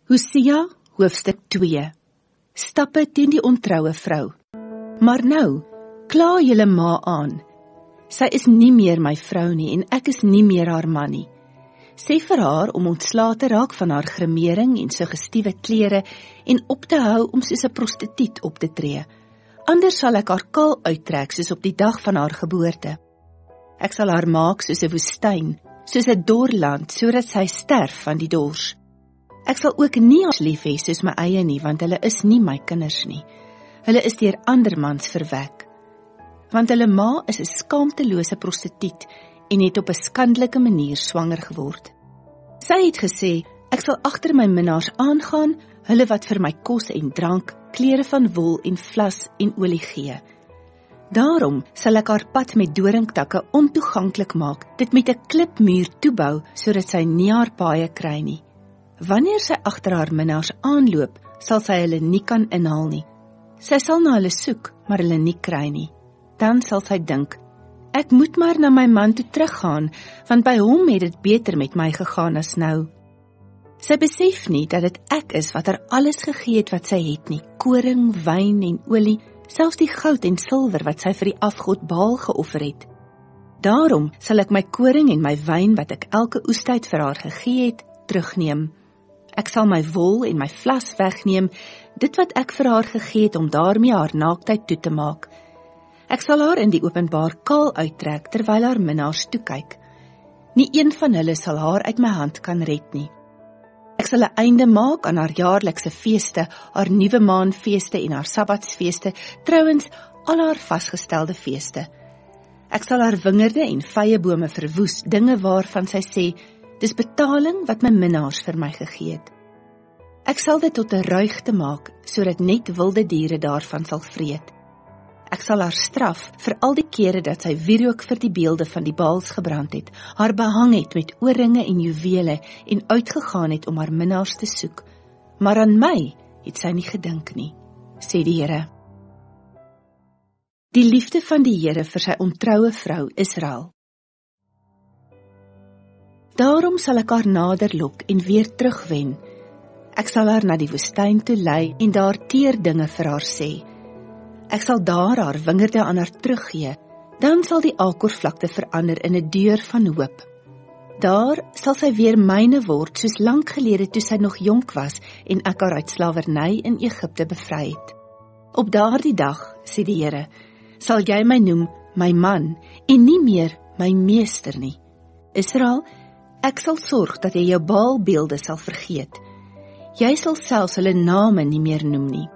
Hosea, hoofstuk 2. Stappe teen die ontroue vrou. Maar nou, kla julle ma aan. Sy is nie meer my vrou nie en ek is nie meer haar man nie. Sê vir haar om ontslae te raak van haar gremering en suggestiewe klere en op te hou om soos 'n prostituut op te tree. Anders sal ek haar kaal uittrek soos op die dag van haar geboorte. Ek sal haar maak soos 'n woestyn, soos 'n dor land, sodat sy sterf van die dors. Ek sal ook nie haar lief hê soos my eie nie, want hulle is nie my kinders nie. Hulle is deur ander mans verwek. Want hulle ma is 'n skaamtelose prostituut en het op 'n skandelike manier swanger geword. Sy het gesê, ek sal agter my minnaars aangaan, hulle wat vir my kos en drank, klere van wol en vlas en olie gee. Daarom sal ek haar pad met doringtakke ontoeganklik maak, dit met 'n klipmuur toebou, sodat sy nie haar paaie kry nie. Wanneer sy agter haar minnaars aanloop, sal sy hulle nie kan inhaal nie. Sy sal na hulle soek, maar hulle nie kry nie. Dan sal sy dink, ek moet maar na my man toe teruggaan, want by hom het dit beter met my gegaan as nou. Sy besef nie dat dit ek is wat haar alles gegee het wat sy het nie, koring, wyn en olie, selfs die goud en silwer wat sy vir die afgod Baal geoffer het. Daarom sal ek my koring en my wyn wat ek elke oestyd vir haar gegee het, terugneem. Ek sal my wol en my vlas wegneem, dit wat ek vir haar gegee het om daarmee haar naaktheid toe te maak. Ek sal haar in die openbaar kaal uittrek, terwyl haar minnaars toekyk. Nie een van hulle sal haar uit my hand kan red nie. Ek sal 'n einde maak aan haar jaarlikse feeste, haar nuwe maanfeeste en haar sabbatsfeeste, trouwens al haar vasgestelde feeste. Ek sal haar wingerde en vyebome verwoes, dinge waarvan sy sê, dis betaling wat my minnaars vir my gegee het. Ek sal dit tot 'n ruigte maak, sodat net wilde diere daarvan sal vreet. Ek sal haar straf vir al die kere dat sy wierook vir die beelde van die Baals gebrand het, haar behang het met oorringe en juwele en uitgegaan het om haar minnaars te soek. Maar aan my het sy nie gedink nie, sê die Here. Die liefde van die Here vir sy ontroue vrou Israel. Daarom sal ek haar nader lok en weer terugwen. Ek sal haar na die woestyn toe lei en daar teer dinge vir haar sê. Ek sal daar haar wingerde aan haar teruggee, dan sal die Akorvlakte verander in 'n deur van hoop. Daar sal sy weer myne word, soos lank gelede toe sy nog jonk was en ek haar uit slawerny in Egipte bevry het. Op daardie dag, sê die Here, sal jy my noem my man en nie meer my meester nie. Israel, ek sal sorg dat jy jou Baalbeelde sal vergeet. Jy sal selfs hulle name nie meer noem nie.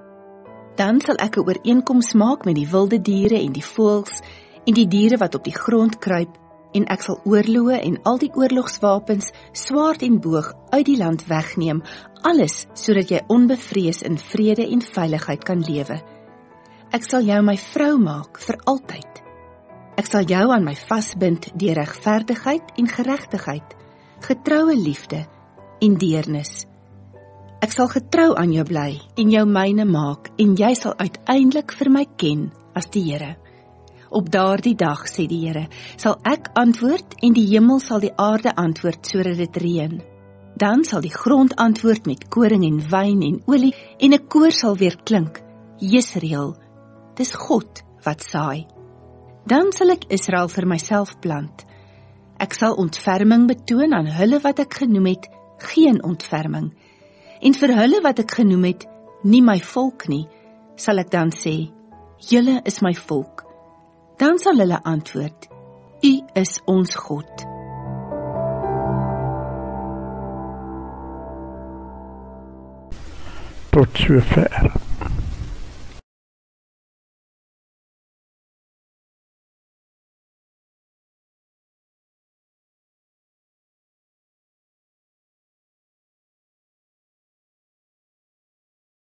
Dan sal ek 'n ooreenkoms maak met die wilde diere en die voëls en die diere wat op die grond kruip, en ek sal oorloë en al die oorlogswapens, swaard en boog uit die land wegneem, alles sodat jy onbevrees in vrede en veiligheid kan lewe. Ek sal jou my vrou maak vir altyd. Ek sal jou aan my vasbind deur regverdigheid en geregtigheid, getroue liefde en deernis. Ek sal getrou aan jou bly en jou myne maak en jy sal uiteindelik vir my ken as die Here. Op daardie dag, sê die Here, sal ek antwoord en die hemel sal die aarde antwoord sodat dit reën. Dan sal die grond antwoord met koring en wyn en olie en 'n koor sal weer klink. Jesreel, dis God wat saai. Dan sal ek Israel vir myself plant. Ek sal ontferming betoon aan hulle wat ek genoem het, geen ontferming. En vir hulle wat ek genoem het, nie my volk nie, sal ek dan sê, julle is my volk. Dan sal hulle antwoord, U is ons God. Tot sover.